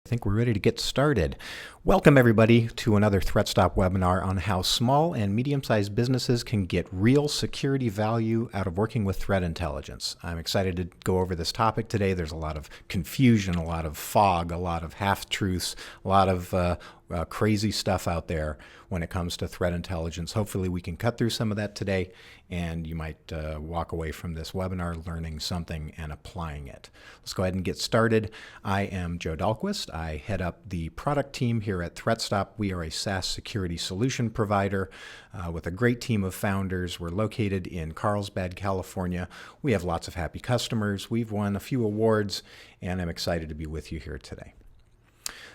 think we're ready to get started. Welcome everybody to another ThreatSTOP webinar on how small and medium-sized businesses can get real security value out of working with threat intelligence. I'm excited to go over this topic today. There's a lot of confusion, a lot of fog, a lot of half-truths, a lot of crazy stuff out there when it comes to threat intelligence. Hopefully we can cut through some of that today, and you might walk away from this webinar learning something and applying it. Let's go ahead and get started. I am Joe Dahlquist. I head up the product team here at ThreatSTOP. We are a SaaS security solution provider with a great team of founders. We're located in Carlsbad, California. We have lots of happy customers. We've won a few awards, and I'm excited to be with you here today.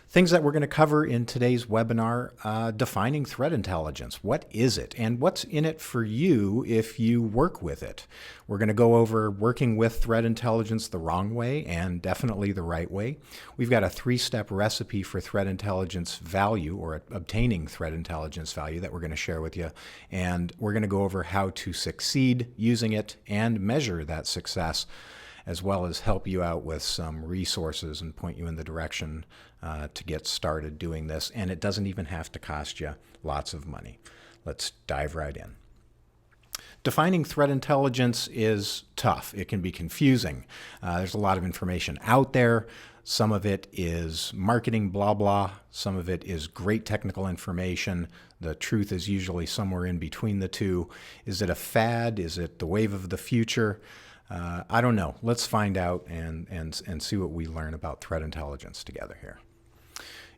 Things that we're going to cover in today's webinar, defining threat intelligence. What is it, and what's in it for you if you work with it? We're going to go over working with threat intelligence the wrong way and definitely the right way. We've got a 3-step recipe for threat intelligence value, or obtaining threat intelligence value, that we're going to share with you. And we're going to go over how to succeed using it and measure that success, as well as help you out with some resources and point you in the direction to get started doing this. And it doesn't even have to cost you lots of money. Let's dive right in. Defining threat intelligence is tough. It can be confusing. There's a lot of information out there. Some of it is marketing blah blah. Some of it is great technical information. The truth is usually somewhere in between the two. Is it a fad? Is it the wave of the future? I don't know. Let's find out and see what we learn about threat intelligence together here.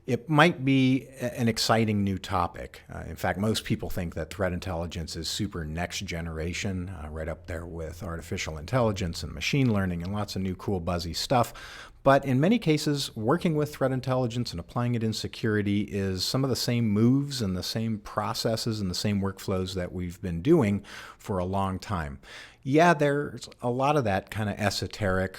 It might be an exciting new topic. In fact, most people think that threat intelligence is super next generation, right up there with artificial intelligence and machine learning and lots of new cool buzzy stuff. But in many cases, working with threat intelligence and applying it in security is some of the same moves and the same processes and the same workflows that we've been doing for a long time. Yeah, there's a lot of that kind of esoteric,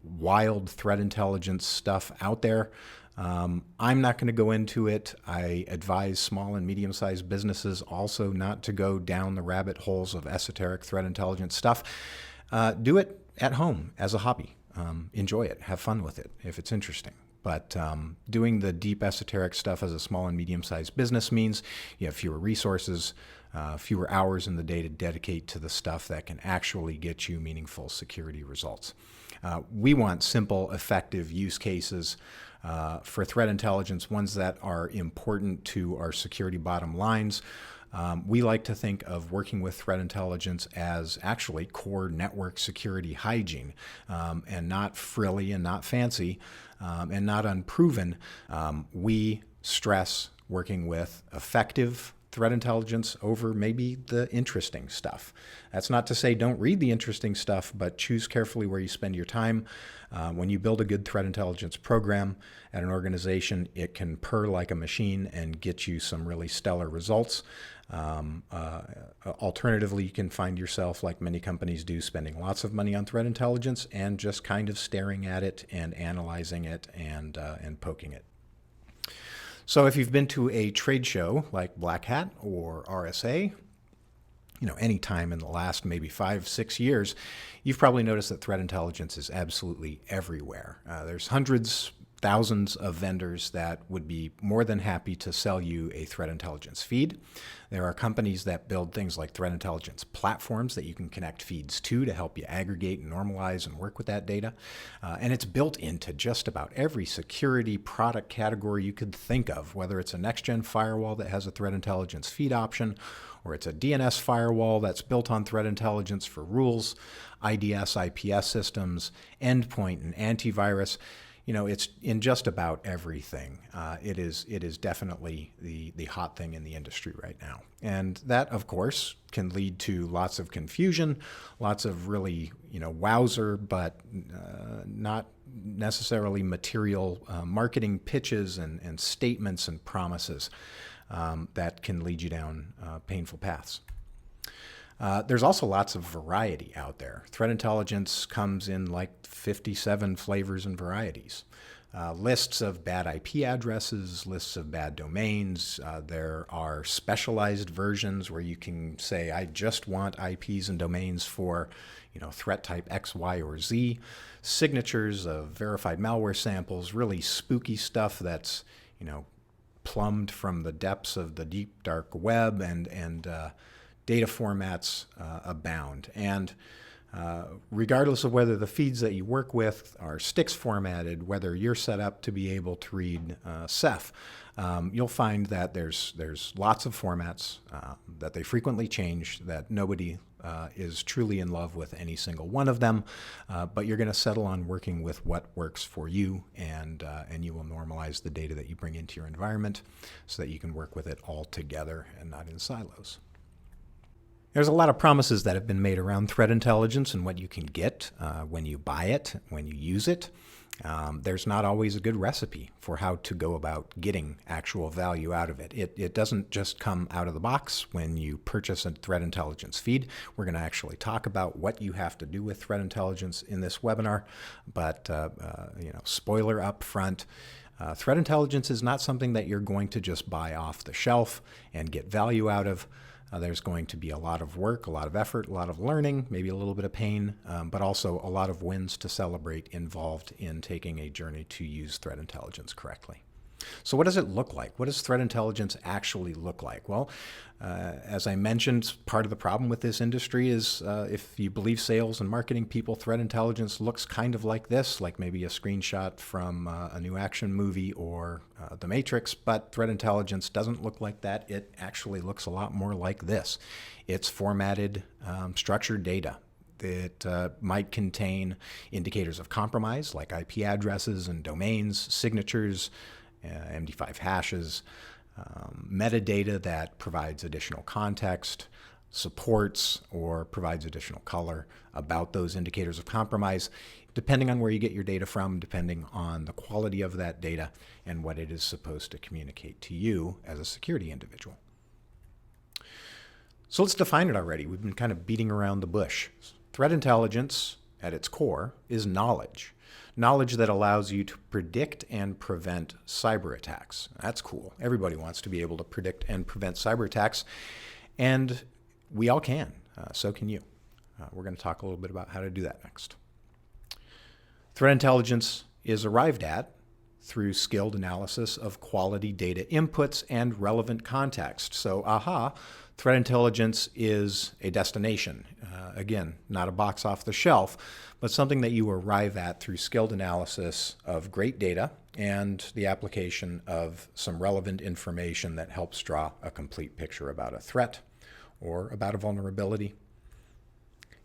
wild threat intelligence stuff out there. I'm not going to go into it. I advise small and medium-sized businesses also not to go down the rabbit holes of esoteric threat intelligence stuff. Do it at home as a hobby. Enjoy it. Have fun with it if it's interesting. But doing the deep esoteric stuff as a small and medium-sized business means you have fewer resources, fewer hours in the day to dedicate to the stuff that can actually get you meaningful security results. We want simple, effective use cases for threat intelligence, ones that are important to our security bottom lines. We like to think of working with threat intelligence as actually core network security hygiene, and not frilly and not fancy and not unproven. We stress working with effective threat intelligence over maybe the interesting stuff. That's not to say don't read the interesting stuff, but choose carefully where you spend your time. When you build a good threat intelligence program at an organization, it can purr like a machine and get you some really stellar results. Alternatively, you can find yourself, like many companies do, spending lots of money on threat intelligence and just kind of staring at it and analyzing it and poking it. So if you've been to a trade show like Black Hat or RSA, any time in the last maybe 5-6 years, you've probably noticed that threat intelligence is absolutely everywhere. There's hundreds, thousands of vendors that would be more than happy to sell you a threat intelligence feed. There are companies that build things like threat intelligence platforms that you can connect feeds to help you aggregate and normalize and work with that data. And it's built into just about every security product category you could think of, whether it's a next-gen firewall that has a threat intelligence feed option, or it's a DNS firewall that's built on threat intelligence for rules, IDS, IPS systems, endpoint, and antivirus. It's in just about everything. It is definitely the hot thing in the industry right now. And that, of course, can lead to lots of confusion, lots of really, wowzer, but not necessarily material marketing pitches and statements and promises that can lead you down painful paths. There's also lots of variety out there. Threat intelligence comes in like 57 flavors and varieties. lists of bad IP addresses, lists of bad domains. There are specialized versions where you can say, I just want IPs and domains for, threat type X, Y, or Z. Signatures of verified malware samples, really spooky stuff that's, plumbed from the depths of the deep dark web, and data formats abound. And regardless of whether the feeds that you work with are STIX formatted, whether you're set up to be able to read Ceph, you'll find that there's lots of formats that they frequently change, that nobody is truly in love with any single one of them, but you're going to settle on working with what works for you, and you will normalize the data that you bring into your environment so that you can work with it all together and not in silos. There's a lot of promises that have been made around threat intelligence and what you can get when you buy it, when you use it. There's not always a good recipe for how to go about getting actual value out of it. It doesn't just come out of the box when you purchase a threat intelligence feed. We're going to actually talk about what you have to do with threat intelligence in this webinar, but spoiler up front. Threat intelligence is not something that you're going to just buy off the shelf and get value out of. There's going to be a lot of work, a lot of effort, a lot of learning, maybe a little bit of pain, but also a lot of wins to celebrate involved in taking a journey to use threat intelligence correctly. So what does it look like? What does threat intelligence actually look like? Well, as I mentioned, part of the problem with this industry is if you believe sales and marketing people, threat intelligence looks kind of like this, like maybe a screenshot from a new action movie or The Matrix, but threat intelligence doesn't look like that. It actually looks a lot more like this. It's formatted, structured data. It might contain indicators of compromise, like IP addresses and domains, signatures, MD5 hashes, metadata that provides additional context, supports or provides additional color about those indicators of compromise, depending on where you get your data from, depending on the quality of that data and what it is supposed to communicate to you as a security individual. So let's define it already. We've been kind of beating around the bush. Threat intelligence, at its core, is knowledge. Knowledge that allows you to predict and prevent cyber attacks. That's cool. Everybody wants to be able to predict and prevent cyber attacks, and we all can. So can you. We're going to talk a little bit about how to do that next. Threat intelligence is arrived at through skilled analysis of quality data inputs and relevant context. So, threat intelligence is a destination. Again, not a box off the shelf, but something that you arrive at through skilled analysis of great data and the application of some relevant information that helps draw a complete picture about a threat or about a vulnerability.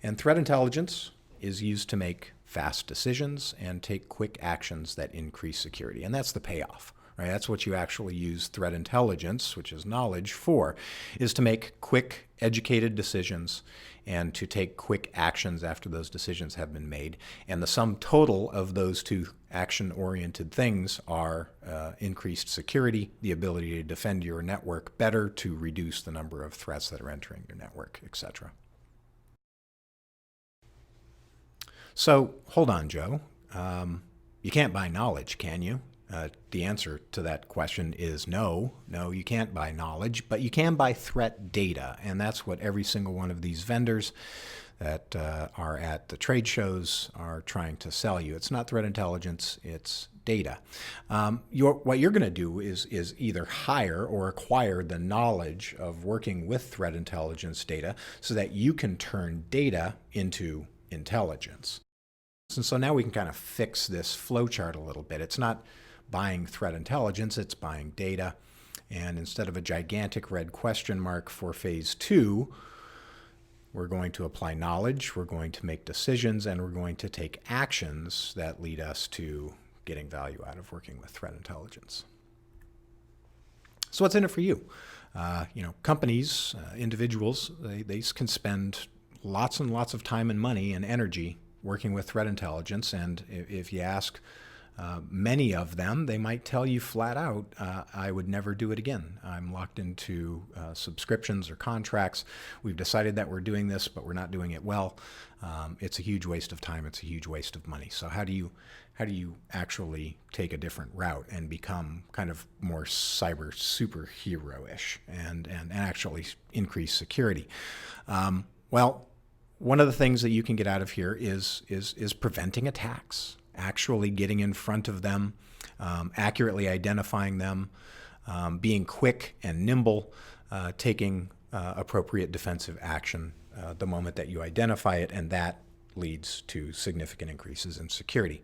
And threat intelligence is used to make fast decisions and take quick actions that increase security. And that's the payoff, right? That's what you actually use threat intelligence, which is knowledge, for, is to make quick, educated decisions and to take quick actions after those decisions have been made. And the sum total of those two action-oriented things are increased security, the ability to defend your network better, to reduce the number of threats that are entering your network, etc. So hold on, Joe. You can't buy knowledge, can you? The answer to that question is no. No, you can't buy knowledge, but you can buy threat data. And that's what every single one of these vendors that are at the trade shows are trying to sell you. It's not threat intelligence, it's data. What you're going to do is either hire or acquire the knowledge of working with threat intelligence data so that you can turn data into intelligence. And so now we can kind of fix this flowchart a little bit. It's not buying threat intelligence, it's buying data. And instead of a gigantic red question mark for phase 2, we're going to apply knowledge, we're going to make decisions, and we're going to take actions that lead us to getting value out of working with threat intelligence. So what's in it for you? Companies, individuals, they can spend lots and lots of time and money and energy working with threat intelligence, and if you ask Many of them, they might tell you flat out, I would never do it again. I'm locked into subscriptions or contracts. We've decided that we're doing this, but we're not doing it well. It's a huge waste of time. It's a huge waste of money. So how do you actually take a different route and become kind of more cyber superhero-ish and actually increase security? Well, one of the things that you can get out of here is preventing attacks. Actually getting in front of them, accurately identifying them, being quick and nimble, taking appropriate defensive action the moment that you identify it, and that leads to significant increases in security.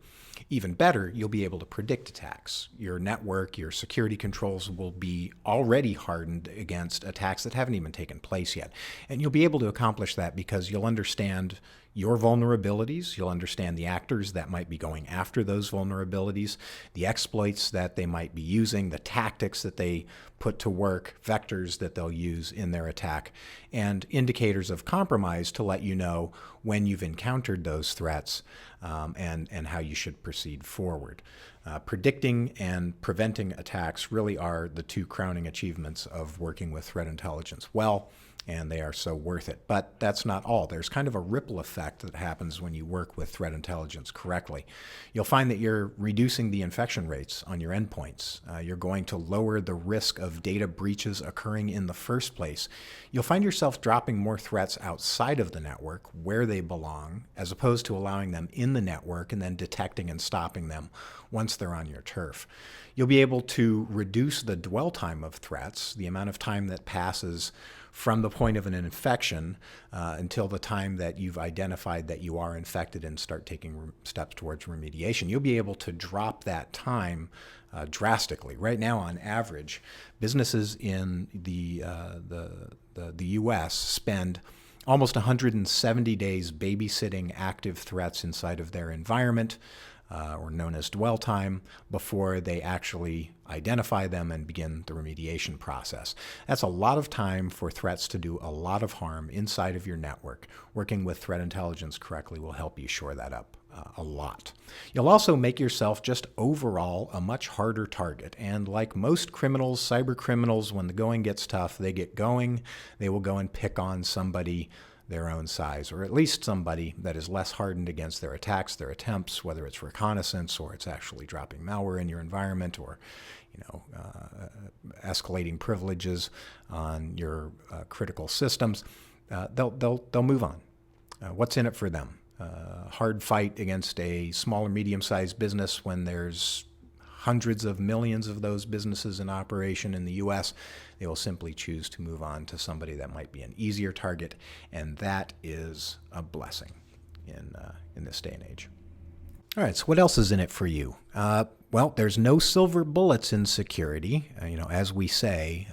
Even better, you'll be able to predict attacks. Your network, your security controls will be already hardened against attacks that haven't even taken place yet. And you'll be able to accomplish that because you'll understand your vulnerabilities, you'll understand the actors that might be going after those vulnerabilities, the exploits that they might be using, the tactics that they put to work, vectors that they'll use in their attack, and indicators of compromise to let you know when you've encountered those threats and how you should proceed forward. Predicting and preventing attacks really are the two crowning achievements of working with threat intelligence well, and they are so worth it. But that's not all. There's kind of a ripple effect that happens when you work with threat intelligence correctly. You'll find that you're reducing the infection rates on your endpoints. You're going to lower the risk of data breaches occurring in the first place. You'll find yourself dropping more threats outside of the network where they belong, as opposed to allowing them in the network and then detecting and stopping them once they're on your turf. You'll be able to reduce the dwell time of threats, the amount of time that passes from the point of an infection until the time that you've identified that you are infected and start taking steps towards remediation. You'll be able to drop that time drastically. Right now, on average, businesses in the U.S. spend almost 170 days babysitting active threats inside of their environment, or known as dwell time, before they actually identify them and begin the remediation process. That's a lot of time for threats to do a lot of harm inside of your network. Working with threat intelligence correctly will help you shore that up a lot. You'll also make yourself just overall a much harder target. And like most criminals, cyber criminals, when the going gets tough, they get going. They will go and pick on somebody their own size, or at least somebody that is less hardened against their attacks, their attempts, whether it's reconnaissance or it's actually dropping malware in your environment, or escalating privileges on your critical systems. They'll move on. What's in it for them? Hard fight against a small or medium-sized business when there's hundreds of millions of those businesses in operation in the U.S., they will simply choose to move on to somebody that might be an easier target, and that is a blessing in this day and age. All right, so what else is in it for you? Well, there's no silver bullets in security. As we say,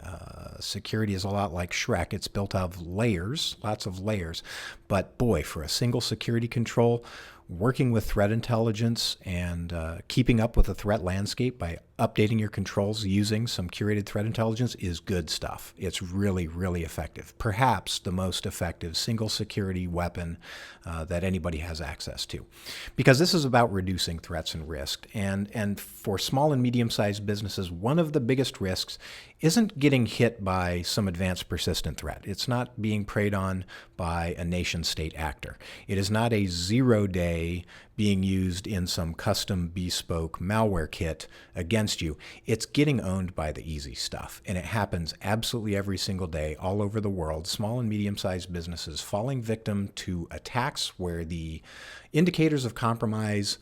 security is a lot like Shrek. It's built out of layers, lots of layers. But boy, for a single security control, working with threat intelligence and keeping up with the threat landscape by updating your controls using some curated threat intelligence is good stuff. It's really, really effective. Perhaps the most effective single security weapon that anybody has access to. Because this is about reducing threats and risk. And for small and medium-sized businesses, one of the biggest risks isn't getting hit by some advanced persistent threat. It's not being preyed on by a nation-state actor. It is not a zero-day being used in some custom bespoke malware kit against you. It's getting owned by the easy stuff. And it happens absolutely every single day all over the world. Small and medium-sized businesses falling victim to attacks where the indicators of compromise,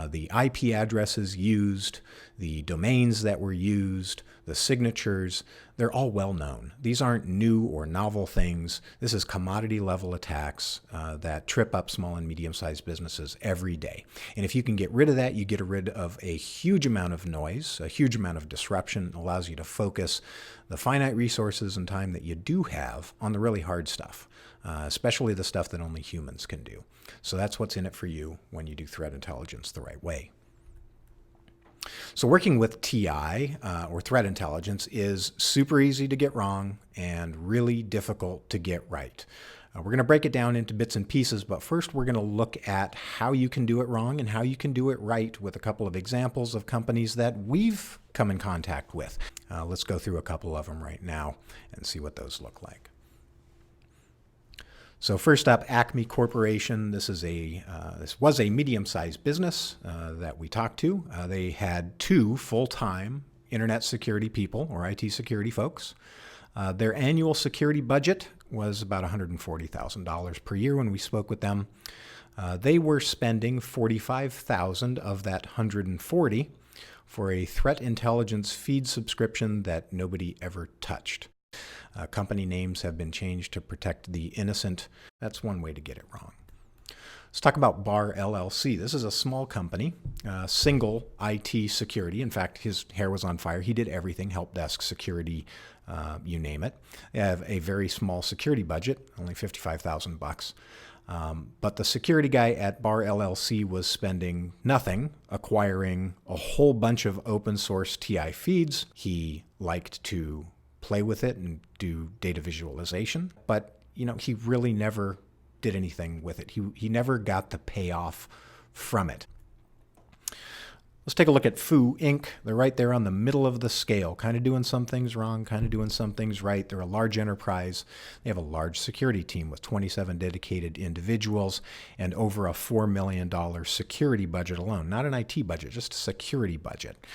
the IP addresses used, the domains that were used, the signatures, they're all well known. These aren't new or novel things. This is commodity level attacks that trip up small and medium-sized businesses every day. And if you can get rid of that, you get rid of a huge amount of noise, a huge amount of disruption. It allows you to focus the finite resources and time that you do have on the really hard stuff, especially the stuff that only humans can do. So that's what's in it for you when you do threat intelligence the right way. So working with TI, or threat intelligence, is super easy to get wrong and really difficult to get right. We're going to break it down into bits and pieces, but first we're going to look at how you can do it wrong and how you can do it right with a couple of examples of companies that we've come in contact with. Let's go through a couple of them right now and see what those look like. So first up, Acme Corporation. This was a medium-sized business that we talked to. They had 2 full-time internet security people, or IT security folks. Their annual security budget was about $140,000 per year when we spoke with them. They were spending $45,000 of that $140,000 for a threat intelligence feed subscription that nobody ever touched. Company names have been changed to protect the innocent. That's one way to get it wrong. Let's talk about Bar LLC. This is a small company, single IT security. In fact, his hair was on fire. He did everything, help desk, security, you name it. They have a very small security budget, only $55,000. But the security guy at Bar LLC was spending nothing acquiring a whole bunch of open source TI feeds. He liked to play with it and do data visualization, but he really never did anything with it. He never got the payoff from it. Let's take a look at Foo Inc. They're right there on the middle of the scale, kind of doing some things wrong, kind of doing some things right. They're a large enterprise. They have a large security team with 27 dedicated individuals and over a $4 million security budget alone. Not an IT budget, just a security budget.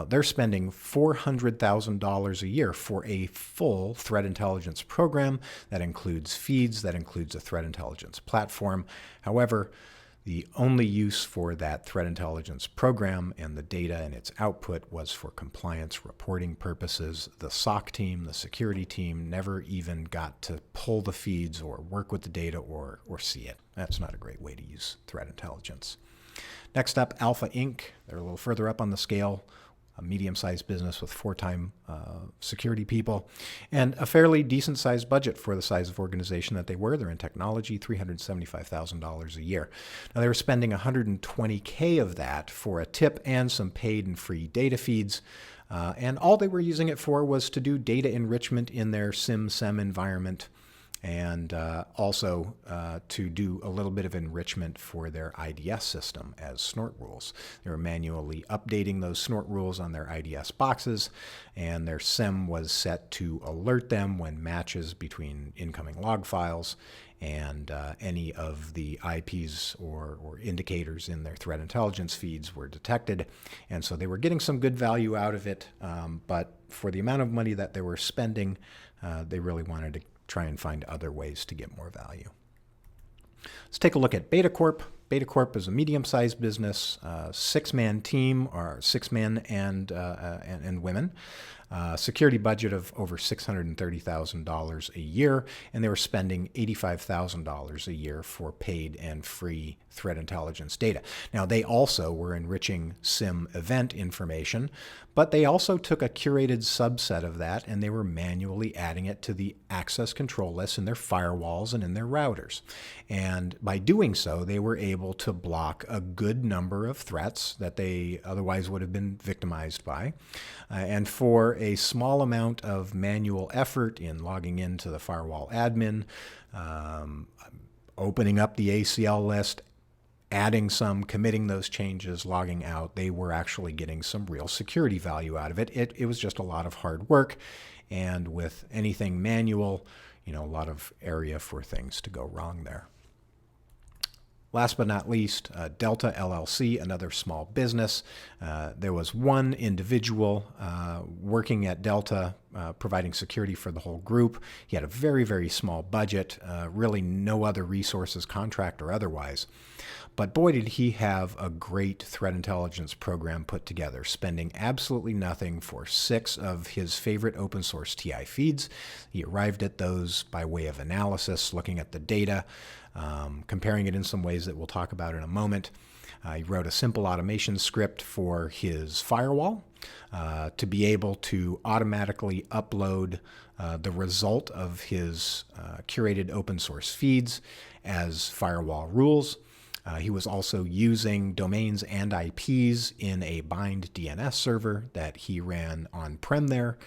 They're spending $400,000 a year for a full threat intelligence program that includes feeds, that includes a threat intelligence platform. However, the only use for that threat intelligence program and the data and its output was for compliance reporting purposes. The SOC team, the security team, never even got to pull the feeds or work with the data or see it. That's not a great way to use threat intelligence. Next up, Alpha Inc. They're a little further up on the scale. A medium-sized business with 4-time security people, and a fairly decent-sized budget for the size of organization that they were. They're in technology, $375,000 a year. Now, they were spending $120K of that for a tip and some paid and free data feeds, and all they were using it for was to do data enrichment in their SIM-SEM environment, and also to do a little bit of enrichment for their IDS system as snort rules. They were manually updating those snort rules on their IDS boxes, and their SIM was set to alert them when matches between incoming log files and any of the IPs or indicators in their threat intelligence feeds were detected. And so they were getting some good value out of it, but for the amount of money that they were spending, they really wanted to try and find other ways to get more value. Let's take a look at Beta Corp. Beta Corp is a medium-sized business, 6-man team, or 6 men and women. Security budget of over $630,000 a year, and they were spending $85,000 a year for paid and free threat intelligence data. Now, they also were enriching SIM event information, but they also took a curated subset of that and they were manually adding it to the access control lists in their firewalls and in their routers. And by doing so, they were able to block a good number of threats that they otherwise would have been victimized by. And for a small amount of manual effort in logging into the firewall admin, opening up the ACL list, adding some, committing those changes, logging out, they were actually getting some real security value out of it. It was just a lot of hard work, and with anything manual, a lot of area for things to go wrong there. Last but not least, Delta LLC, another small business. There was one individual working at Delta, providing security for the whole group. He had a very, very small budget, really no other resources, contract or otherwise. But boy, did he have a great threat intelligence program put together, spending absolutely nothing for 6 of his favorite open source TI feeds. He arrived at those by way of analysis, looking at the data, comparing it in some ways that we'll talk about in a moment. He wrote a simple automation script for his firewall to be able to automatically upload the result of his curated open source feeds as firewall rules. He was also using domains and IPs in a bind DNS server that he ran on-prem there.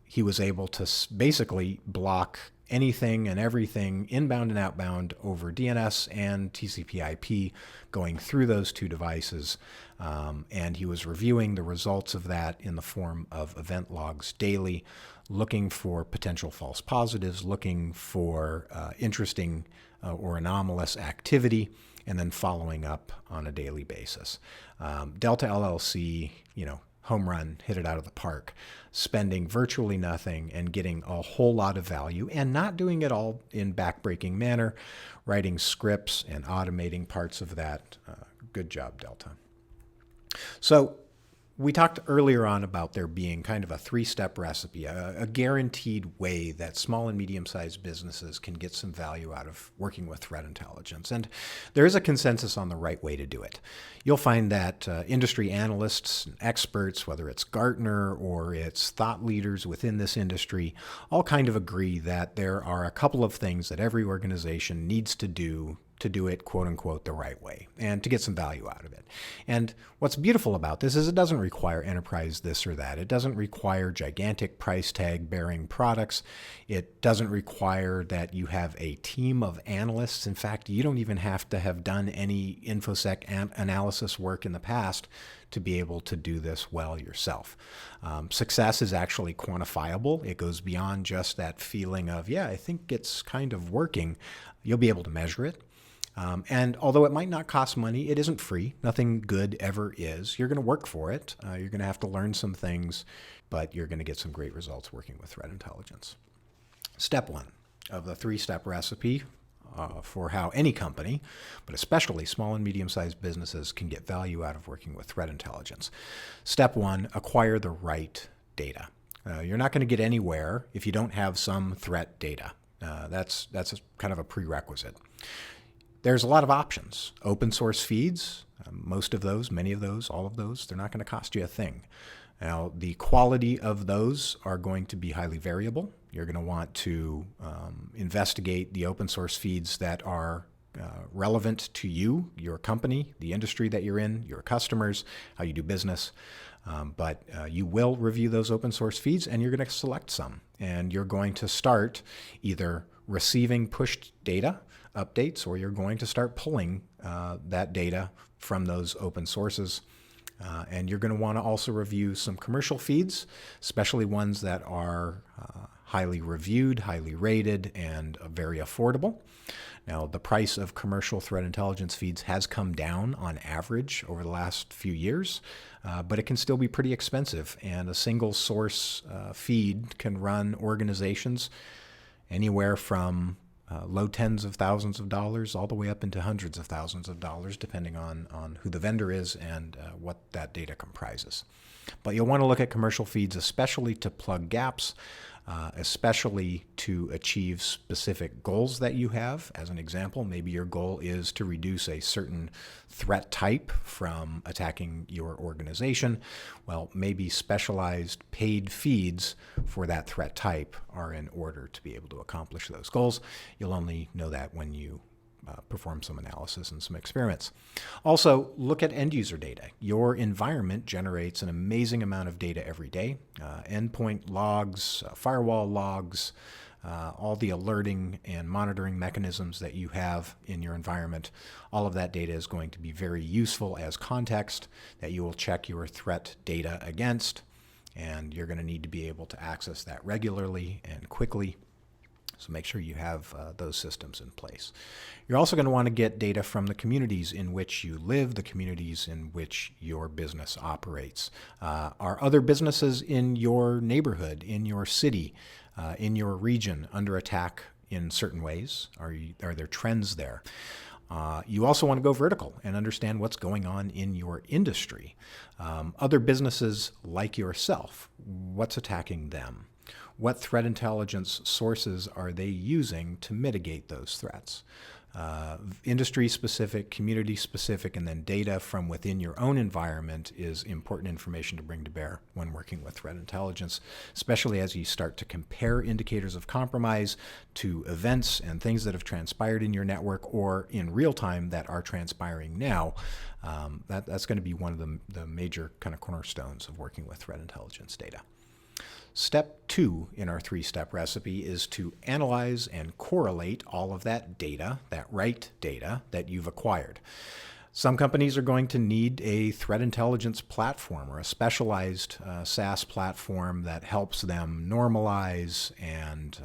He was able to basically block anything and everything inbound and outbound over DNS and TCP/IP going through those two devices. And he was reviewing the results of that in the form of event logs daily, looking for potential false positives, looking for interesting or anomalous activity, and then following up on a daily basis. Delta LLC, home run, hit it out of the park, spending virtually nothing and getting a whole lot of value, and not doing it all in backbreaking manner, writing scripts and automating parts of that. Good job, Delta. So we talked earlier on about there being kind of a three-step recipe, a guaranteed way that small and medium-sized businesses can get some value out of working with threat intelligence. And there is a consensus on the right way to do it. You'll find that industry analysts and experts, whether it's Gartner or it's thought leaders within this industry, all kind of agree that there are a couple of things that every organization needs to do it, quote unquote, the right way and to get some value out of it. And what's beautiful about this is it doesn't require enterprise this or that. It doesn't require gigantic price tag bearing products. It doesn't require that you have a team of analysts. In fact, you don't even have to have done any InfoSec analysis work in the past to be able to do this well yourself. Success is actually quantifiable. It goes beyond just that feeling of, yeah, I think it's kind of working. You'll be able to measure it. And although it might not cost money, it isn't free. Nothing good ever is. You're going to work for it. You're going to have to learn some things, but you're going to get some great results working with threat intelligence. Step one of the three-step recipe for how any company, but especially small and medium-sized businesses, can get value out of working with threat intelligence. Step one, acquire the right data. You're not going to get anywhere if you don't have some threat data. That's kind of a prerequisite. There's a lot of options. Open source feeds, most of those, many of those, all of those, they're not going to cost you a thing. Now, the quality of those are going to be highly variable. You're going to want to investigate the open source feeds that are relevant to you, your company, the industry that you're in, your customers, how you do business. But you will review those open source feeds and you're going to select some. And you're going to start either receiving pushed data updates, or you're going to start pulling that data from those open sources. And you're going to want to also review some commercial feeds, especially ones that are highly reviewed, highly rated, and very affordable. Now, the price of commercial threat intelligence feeds has come down on average over the last few years, but it can still be pretty expensive. And a single source feed can run organizations anywhere from low tens of thousands of dollars all the way up into hundreds of thousands of dollars, depending on who the vendor is and what that data comprises. But you'll want to look at commercial feeds, especially to plug gaps, especially to achieve specific goals that you have. As an example, maybe your goal is to reduce a certain threat type from attacking your organization. Well, maybe specialized paid feeds for that threat type are in order to be able to accomplish those goals. You'll only know that when you perform some analysis and some experiments. Also, look at end user data. Your environment generates an amazing amount of data every day. Endpoint logs, firewall logs, all the alerting and monitoring mechanisms that you have in your environment. All of that data is going to be very useful as context that you will check your threat data against, and you're going to need to be able to access that regularly and quickly. So make sure you have those systems in place. You're also going to want to get data from the communities in which you live, the communities in which your business operates. Are other businesses in your neighborhood, in your city, in your region under attack in certain ways? Are there trends there? You also want to go vertical and understand what's going on in your industry. Other businesses like yourself, what's attacking them? What threat intelligence sources are they using to mitigate those threats? Industry-specific, community-specific, and then data from within your own environment is important information to bring to bear when working with threat intelligence, especially as you start to compare indicators of compromise to events and things that have transpired in your network or in real time that are transpiring now. That's going to be one of the major kind of cornerstones of working with threat intelligence data. Step 2 in our 3-step recipe is to analyze and correlate all of that data, that right data that you've acquired. Some companies are going to need a threat intelligence platform or a specialized SaaS platform that helps them normalize and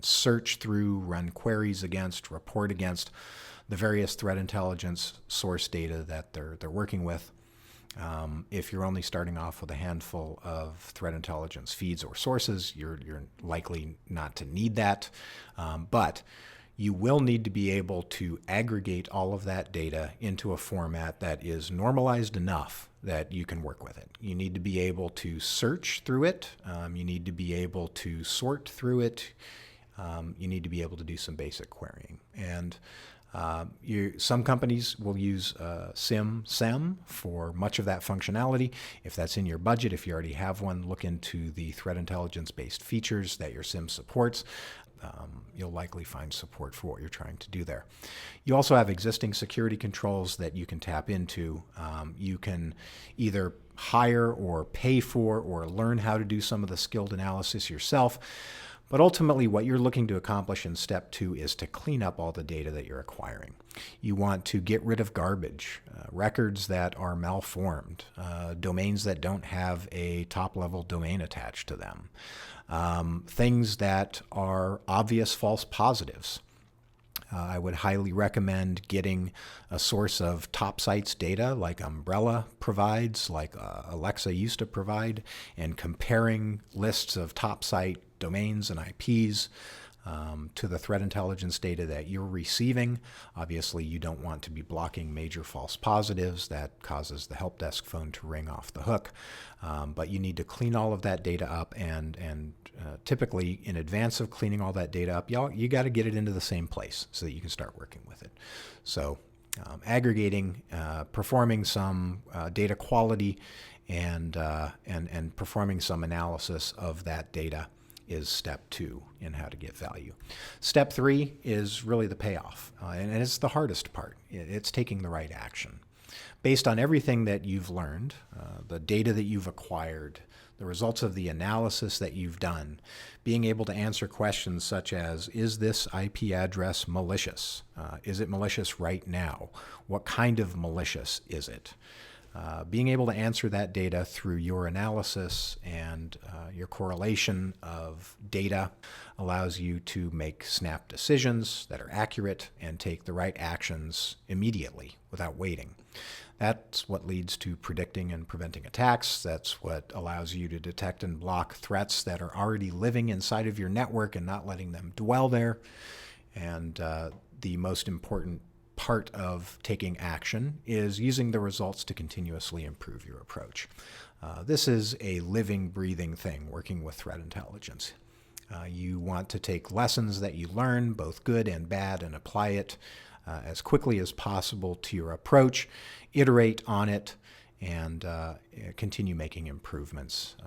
search through, run queries against, report against the various threat intelligence source data that they're working with. If you're only starting off with a handful of threat intelligence feeds or sources, you're likely not to need that. But you will need to be able to aggregate all of that data into a format that is normalized enough that you can work with it. You need to be able to search through it. You need to be able to sort through it. You need to be able to do some basic querying. And some companies will use SIM for much of that functionality. If that's in your budget, if you already have one, look into the threat intelligence-based features that your SIM supports. You'll likely find support for what you're trying to do there. You also have existing security controls that you can tap into. You can either hire or pay for or learn how to do some of the skilled analysis yourself. But ultimately, what you're looking to accomplish in step 2 is to clean up all the data that you're acquiring. You want to get rid of garbage, records that are malformed, domains that don't have a top-level domain attached to them, things that are obvious false positives. I would highly recommend getting a source of top sites data like Umbrella provides, like Alexa used to provide, and comparing lists of top site domains and IPs to the threat intelligence data that you're receiving. Obviously, you don't want to be blocking major false positives. That causes the help desk phone to ring off the hook. But you need to clean all of that data up, and typically in advance of cleaning all that data up, you got to get it into the same place so that you can start working with it. So aggregating, performing some data quality, and performing some analysis of that data is step 2 in how to get value. Step 3 is really the payoff, and it's the hardest part. It's taking the right action. Based on everything that you've learned, the data that you've acquired, the results of the analysis that you've done, being able to answer questions such as, is this IP address malicious? Is it malicious right now? What kind of malicious is it? Being able to answer that data through your analysis and your correlation of data allows you to make snap decisions that are accurate and take the right actions immediately without waiting. That's what leads to predicting and preventing attacks. That's what allows you to detect and block threats that are already living inside of your network and not letting them dwell there. And the most important part of taking action is using the results to continuously improve your approach. This is a living, breathing thing, working with threat intelligence. You want to take lessons that you learn, both good and bad, and apply it as quickly as possible to your approach, iterate on it, and continue making improvements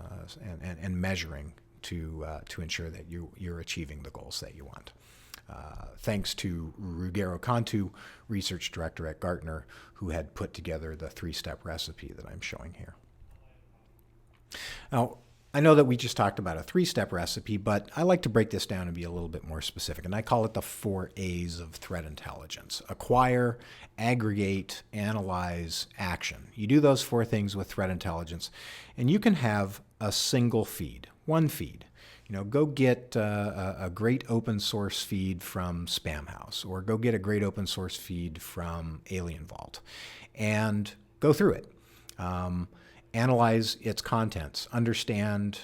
and measuring to ensure that you're achieving the goals that you want. Thanks to Ruggero Cantu, Research Director at Gartner, who had put together the 3-step recipe that I'm showing here. Now, I know that we just talked about a 3-step recipe, but I like to break this down and be a little bit more specific, and I call it the 4 A's of threat intelligence: acquire, aggregate, analyze, action. You do those 4 things with threat intelligence, and you can have a single feed, one feed. Go get a great open source feed from Spamhaus, or go get a great open source feed from Alien Vault, and go through it. Analyze its contents, understand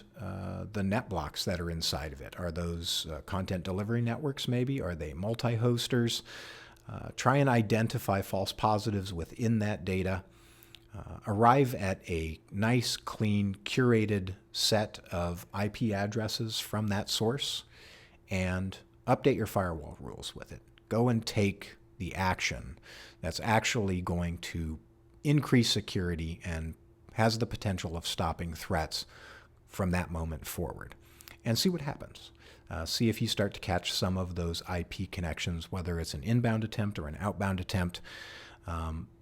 the net blocks that are inside of it. Are those content delivery networks maybe? Are they multi-hosters? Try and identify false positives within that data. Arrive at a nice, clean, curated set of IP addresses from that source, and update your firewall rules with it. Go and take the action that's actually going to increase security and has the potential of stopping threats from that moment forward. And see what happens. See if you start to catch some of those IP connections, whether it's an inbound attempt or an outbound attempt.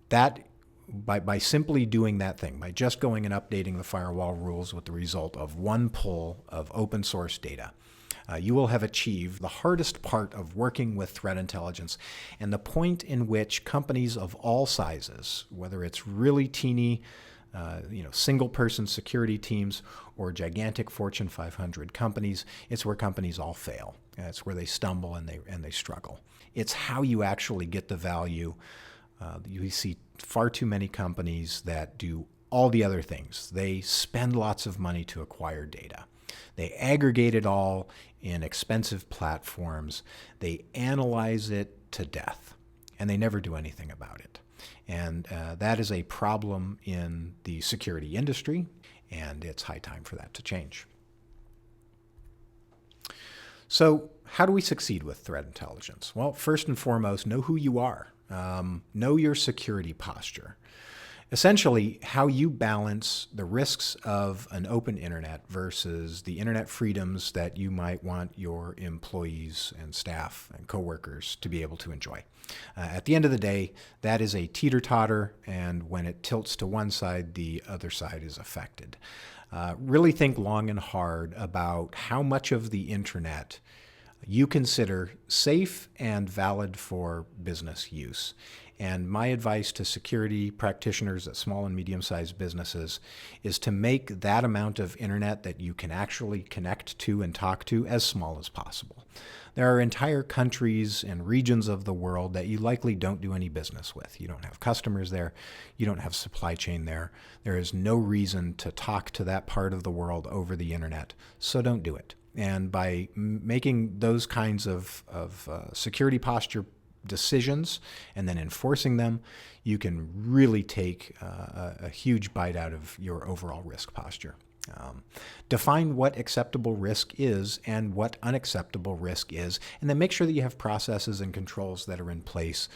That by simply doing that thing, by just going and updating the firewall rules with the result of one pull of open source data, you will have achieved the hardest part of working with threat intelligence, and the point in which companies of all sizes, whether it's really teeny, single-person security teams or gigantic Fortune 500 companies, it's where companies all fail. It's where they stumble and they struggle. It's how you actually get the value. You see far too many companies that do all the other things. They spend lots of money to acquire data. They aggregate it all in expensive platforms. They analyze it to death, and they never do anything about it. And that is a problem in the security industry, and it's high time for that to change. So how do we succeed with threat intelligence? Well, first and foremost, know who you are. Know your security posture. Essentially, how you balance the risks of an open internet versus the internet freedoms that you might want your employees and staff and coworkers to be able to enjoy. At the end of the day, that is a teeter-totter, and when it tilts to one side, the other side is affected. Really think long and hard about how much of the internet you consider safe and valid for business use. And my advice to security practitioners at small and medium-sized businesses is to make that amount of internet that you can actually connect to and talk to as small as possible. There are entire countries and regions of the world that you likely don't do any business with. You don't have customers there. You don't have supply chain there. There is no reason to talk to that part of the world over the internet, so don't do it. And by making those kinds of security posture decisions and then enforcing them, you can really take a huge bite out of your overall risk posture. Define what acceptable risk is and what unacceptable risk is, and then make sure that you have processes and controls that are in place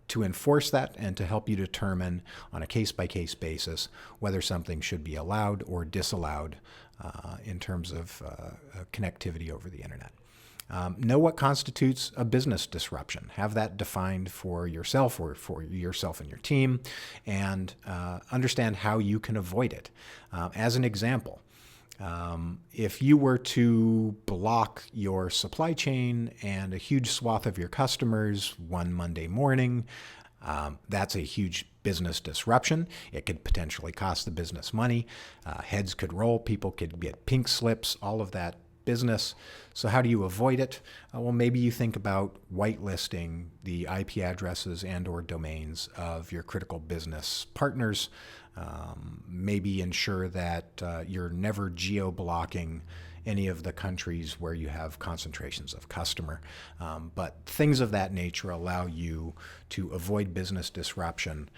to enforce that and to help you determine on a case-by-case basis whether something should be allowed or disallowed in terms of connectivity over the internet. Know what constitutes a business disruption. Have that defined for yourself or for yourself and your team, and understand how you can avoid it. As an example, if you were to block your supply chain and a huge swath of your customers one Monday morning, that's a huge business disruption. It could potentially cost the business money. Heads could roll. People could get pink slips, all of that business. So how do you avoid it? Well, maybe you think about whitelisting the IP addresses and or domains of your critical business partners. Maybe ensure that you're never geo-blocking any of the countries where you have concentrations of customer. But things of that nature allow you to avoid business disruption,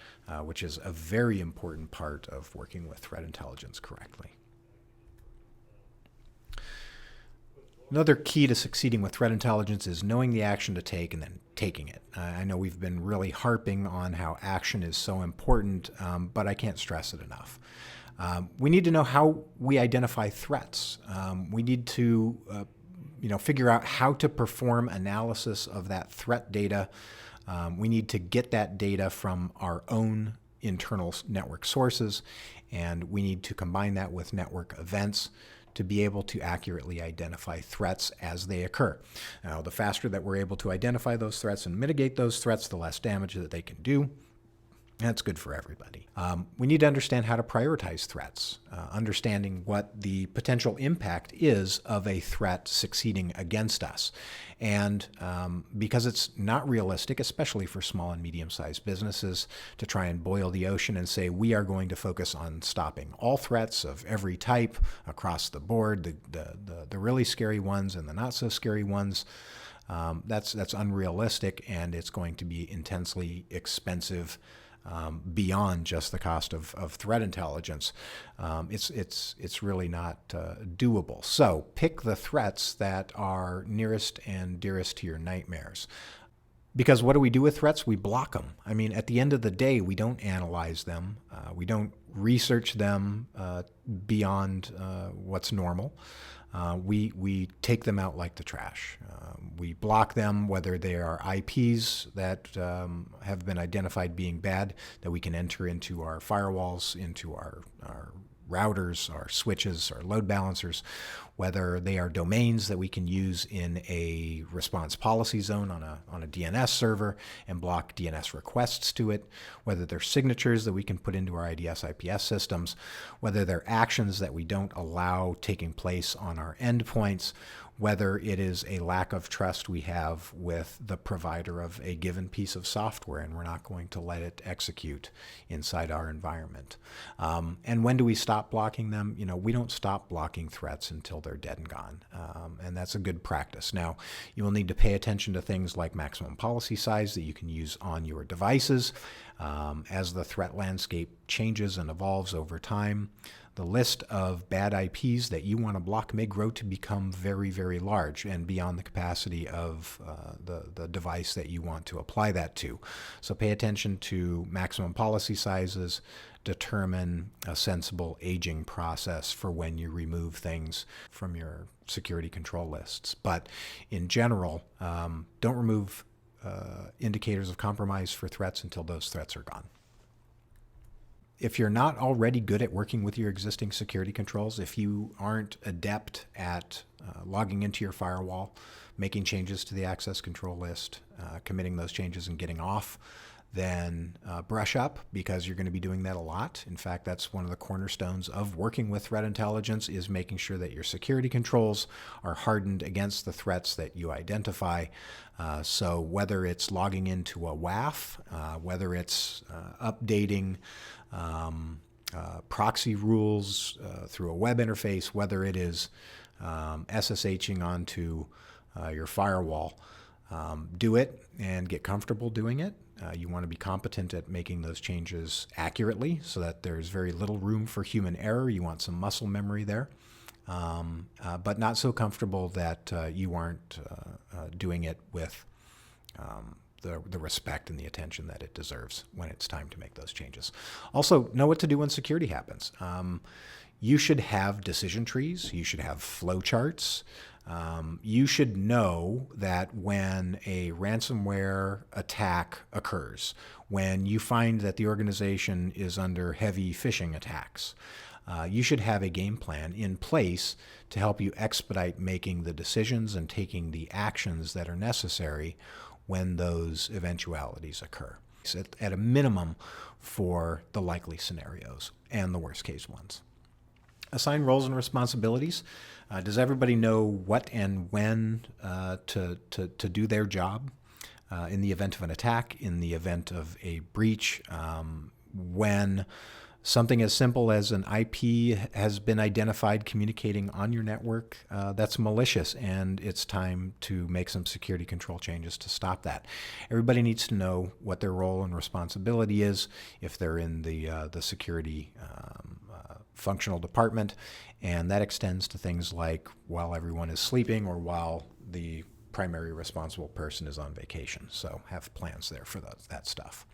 which is a very important part of working with threat intelligence correctly. Another key to succeeding with threat intelligence is knowing the action to take and then taking it. I know we've been really harping on how action is so important, but I can't stress it enough. We need to know how we identify threats. We need to figure out how to perform analysis of that threat data. We need to get that data from our own internal network sources, and we need to combine that with network events to be able to accurately identify threats as they occur. Now, the faster that we're able to identify those threats and mitigate those threats, the less damage that they can do. That's good for everybody. We need to understand how to prioritize threats, understanding what the potential impact is of a threat succeeding against us. And because it's not realistic, especially for small and medium-sized businesses, to try and boil the ocean and say we are going to focus on stopping all threats of every type across the board, the really scary ones and the not so scary ones. That's unrealistic, and it's going to be intensely expensive. Beyond just the cost of threat intelligence. It's really not doable. So pick the threats that are nearest and dearest to your nightmares. Because what do we do with threats? We block them. I mean, at the end of the day, we don't analyze them. We don't research them beyond what's normal. We take them out like the trash. We block them, whether they are IPs that have been identified being bad, that we can enter into our firewalls, into our routers, our switches, our load balancers, whether they are domains that we can use in a response policy zone on a DNS server and block DNS requests to it, whether they're signatures that we can put into our IDS IPS systems, whether they're actions that we don't allow taking place on our endpoints, whether it is a lack of trust we have with the provider of a given piece of software and we're not going to let it execute inside our environment. And when do we stop blocking them? We don't stop blocking threats until they're dead and gone. And that's a good practice. Now, you will need to pay attention to things like maximum policy size that you can use on your devices. As the threat landscape changes and evolves over time, the list of bad IPs that you want to block may grow to become very, very large and beyond the capacity of the device that you want to apply that to. So pay attention to maximum policy sizes, determine a sensible aging process for when you remove things from your security control lists. But in general, don't remove indicators of compromise for threats until those threats are gone. If you're not already good at working with your existing security controls, if you aren't adept at logging into your firewall, making changes to the access control list, committing those changes and getting off, then brush up, because you're going to be doing that a lot. In fact, that's one of the cornerstones of working with threat intelligence, is making sure that your security controls are hardened against the threats that you identify. So whether it's logging into a WAF, whether it's updating proxy rules through a web interface, whether it is SSHing onto your firewall, do it and get comfortable doing it. You want to be competent at making those changes accurately so that there's very little room for human error. You want some muscle memory there, but not so comfortable that you aren't doing it with the respect and the attention that it deserves when it's time to make those changes. Also, know what to do when security happens. You should have decision trees. You should have flow charts. You should know that when a ransomware attack occurs, when you find that the organization is under heavy phishing attacks, you should have a game plan in place to help you expedite making the decisions and taking the actions that are necessary when those eventualities occur. At a minimum for the likely scenarios and the worst case ones. Assign roles and responsibilities. Does everybody know what and when to do their job in the event of an attack, in the event of a breach, when something as simple as an IP has been identified communicating on your network that's malicious, and it's time to make some security control changes to stop that. Everybody needs to know what their role and responsibility is if they're in the security functional department, and that extends to things like while everyone is sleeping or while the primary responsible person is on vacation. So have plans there for that stuff.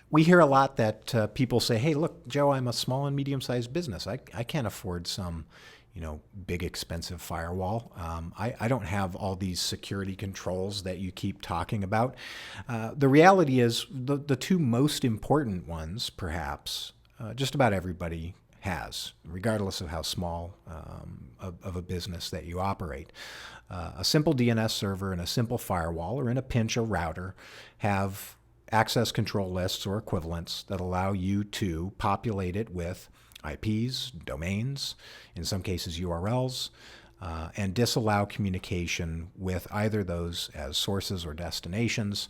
We hear a lot that people say, hey, look, Joe, I'm a small and medium-sized business. I can't afford some big expensive firewall. I don't have all these security controls that you keep talking about. The reality is the two most important ones, perhaps, just about everybody has, regardless of how small of a business that you operate. A simple DNS server and a simple firewall, or in a pinch a router, have access control lists or equivalents that allow you to populate it with IPs, domains, in some cases URLs, and disallow communication with either those as sources or destinations,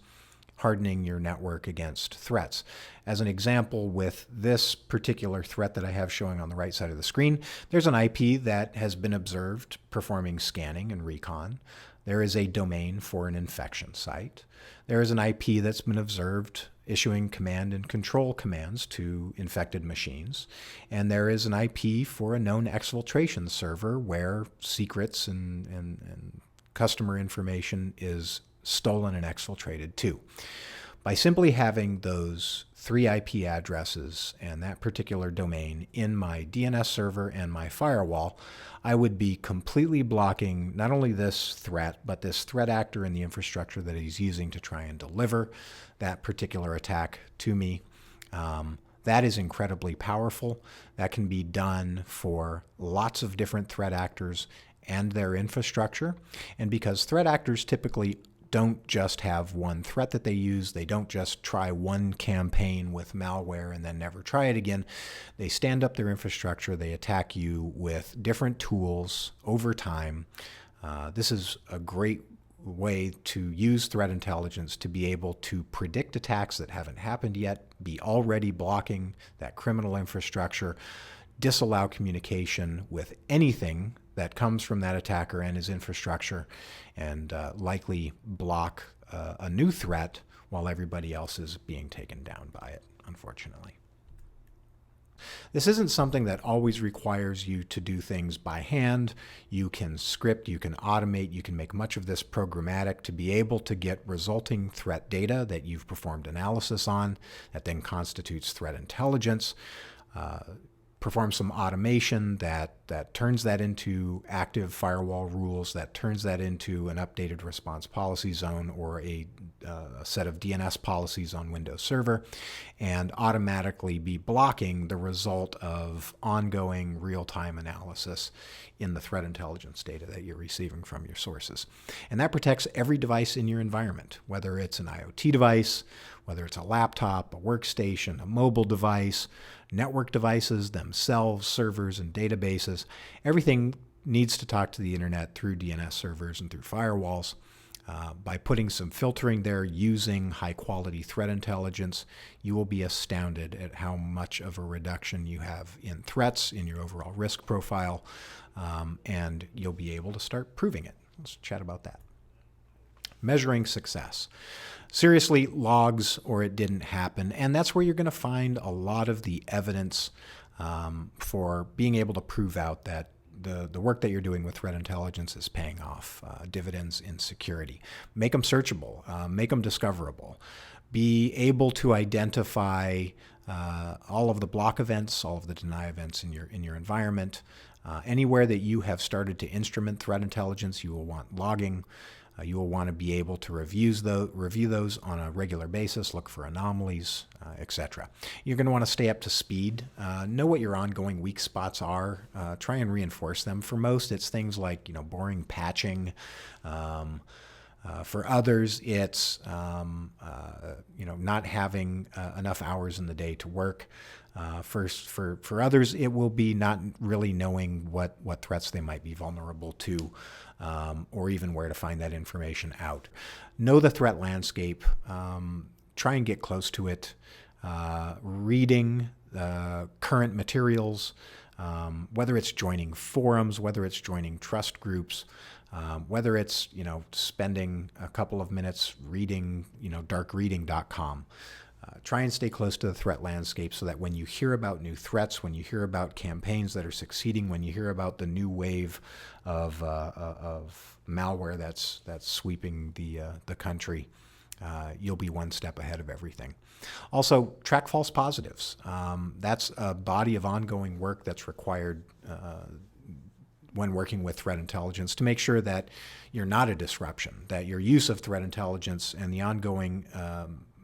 hardening your network against threats. As an example, with this particular threat that I have showing on the right side of the screen, there's an IP that has been observed performing scanning and recon. There is a domain for an infection site. There is an IP that's been observed issuing command and control commands to infected machines. And there is an IP for a known exfiltration server where secrets and customer information is stolen and exfiltrated too. By simply having those 3 IP addresses and that particular domain in my DNS server and my firewall, I would be completely blocking not only this threat, but this threat actor and the infrastructure that he's using to try and deliver that particular attack to me. That is incredibly powerful. That can be done for lots of different threat actors and their infrastructure. And because threat actors typically don't just have one threat that they use, they don't just try one campaign with malware and then never try it again. They stand up their infrastructure, they attack you with different tools over time. This is a great way to use threat intelligence to be able to predict attacks that haven't happened yet, be already blocking that criminal infrastructure, disallow communication with anything that comes from that attacker and his infrastructure, and likely block a new threat while everybody else is being taken down by it, unfortunately. This isn't something that always requires you to do things by hand. You can script, you can automate, you can make much of this programmatic to be able to get resulting threat data that you've performed analysis on that then constitutes threat intelligence. Perform some automation that turns that into active firewall rules, that turns that into an updated response policy zone or a set of DNS policies on Windows Server, and automatically be blocking the result of ongoing real-time analysis in the threat intelligence data that you're receiving from your sources. And that protects every device in your environment, whether it's an IoT device, whether it's a laptop, a workstation, a mobile device, network devices themselves, servers and databases. Everything needs to talk to the internet through DNS servers and through firewalls. By putting some filtering there using high-quality threat intelligence, you will be astounded at how much of a reduction you have in threats, in your overall risk profile, and you'll be able to start proving it. Let's chat about that. Measuring success. Seriously, logs or it didn't happen, and that's where you're going to find a lot of the evidence for being able to prove out that the work that you're doing with threat intelligence is paying off dividends in security. Make them searchable, make them discoverable. Be able to identify all of the block events, all of the deny events in your environment. Anywhere that you have started to instrument threat intelligence, you will want logging. You will want to be able to review those on a regular basis, look for anomalies, etc. You're going to want to stay up to speed, know what your ongoing weak spots are, try and reinforce them. For most, it's things like boring patching. For others, it's not having enough hours in the day to work. For others, it will be not really knowing what threats they might be vulnerable to, or even where to find that information out. Know the threat landscape. Try and get close to it. Reading current materials, whether it's joining forums, whether it's joining trust groups, whether it's spending a couple of minutes reading darkreading.com. Try and stay close to the threat landscape so that when you hear about new threats, when you hear about campaigns that are succeeding, when you hear about the new wave of malware that's sweeping the country, you'll be one step ahead of everything. Also, track false positives. That's a body of ongoing work that's required when working with threat intelligence to make sure that you're not a disruption, that your use of threat intelligence and the ongoing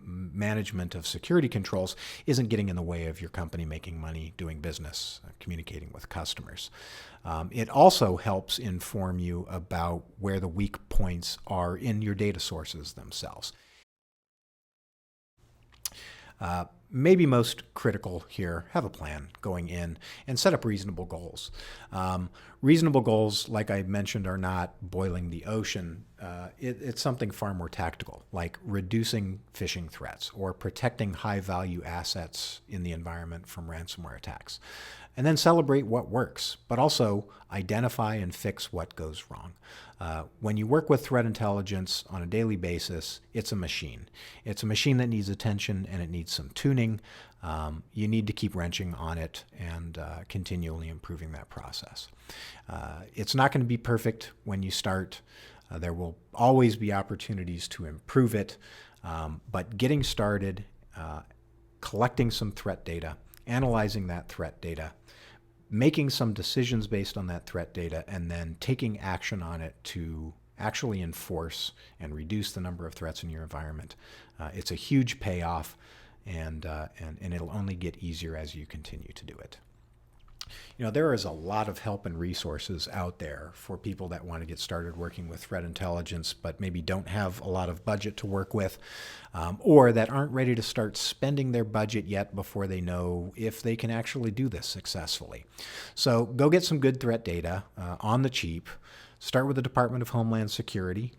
management of security controls isn't getting in the way of your company making money, doing business, communicating with customers. It also helps inform you about where the weak points are in your data sources themselves. Maybe most critical here, have a plan going in and set up reasonable goals. Reasonable goals, like I mentioned, are not boiling the ocean. It's something far more tactical, like reducing phishing threats or protecting high-value assets in the environment from ransomware attacks. And then celebrate what works, but also identify and fix what goes wrong. When you work with threat intelligence on a daily basis, it's a machine. It's a machine that needs attention and it needs some tuning. You need to keep wrenching on it and continually improving that process. It's not going to be perfect when you start. There will always be opportunities to improve it, but getting started, collecting some threat data, analyzing that threat data, making some decisions based on that threat data, and then taking action on it to actually enforce and reduce the number of threats in your environment. It's a huge payoff, and it'll only get easier as you continue to do it. You know, there is a lot of help and resources out there for people that want to get started working with threat intelligence, but maybe don't have a lot of budget to work with, or that aren't ready to start spending their budget yet before they know if they can actually do this successfully. So go get some good threat data on the cheap. Start with the Department of Homeland Security.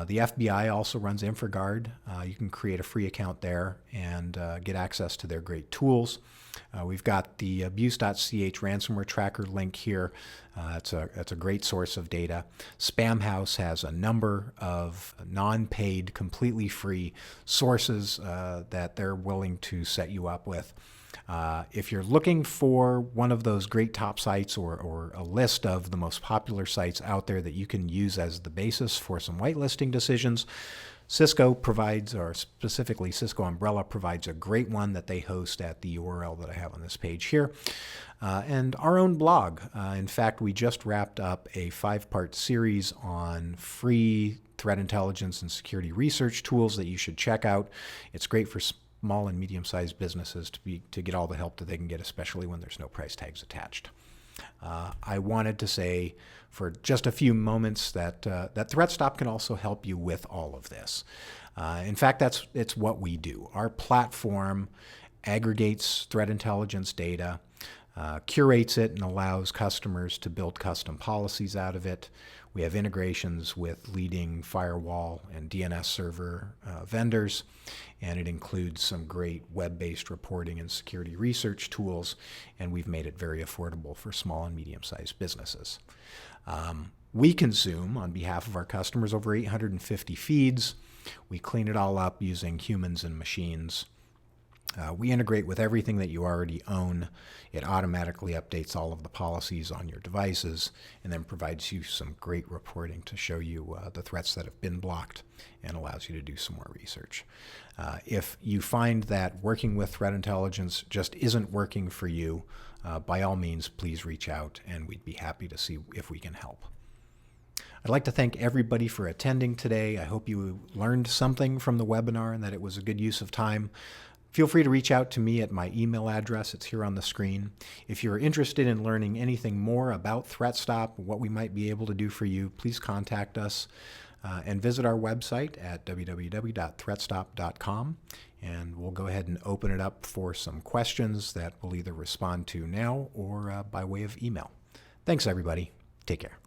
The FBI also runs InfraGard. You can create a free account there and get access to their great tools. We've got the abuse.ch ransomware tracker link here. That's a great source of data. Spamhaus has a number of non-paid, completely free sources that they're willing to set you up with. If you're looking for one of those great top sites or a list of the most popular sites out there that you can use as the basis for some whitelisting decisions, Cisco provides, or specifically Cisco Umbrella provides a great one that they host at the URL that I have on this page here. And our own blog. In fact, we just wrapped up a 5-part series on free threat intelligence and security research tools that you should check out. It's great for small and medium-sized businesses to get all the help that they can get, especially when there's no price tags attached. I wanted to say for just a few moments that ThreatSTOP can also help you with all of this. In fact, it's what we do. Our platform aggregates threat intelligence data, curates it, and allows customers to build custom policies out of it. We have integrations with leading firewall and DNS server vendors, and it includes some great web-based reporting and security research tools, and we've made it very affordable for small and medium-sized businesses. We consume, on behalf of our customers, over 850 feeds. We clean it all up using humans and machines. We integrate with everything that you already own. It automatically updates all of the policies on your devices and then provides you some great reporting to show you the threats that have been blocked and allows you to do some more research. If you find that working with threat intelligence just isn't working for you, by all means, please reach out and we'd be happy to see if we can help. I'd like to thank everybody for attending today. I hope you learned something from the webinar and that it was a good use of time. Feel free to reach out to me at my email address. It's here on the screen. If you're interested in learning anything more about ThreatSTOP, what we might be able to do for you, please contact us and visit our website at www.threatstop.com. And we'll go ahead and open it up for some questions that we'll either respond to now or by way of email. Thanks, everybody. Take care.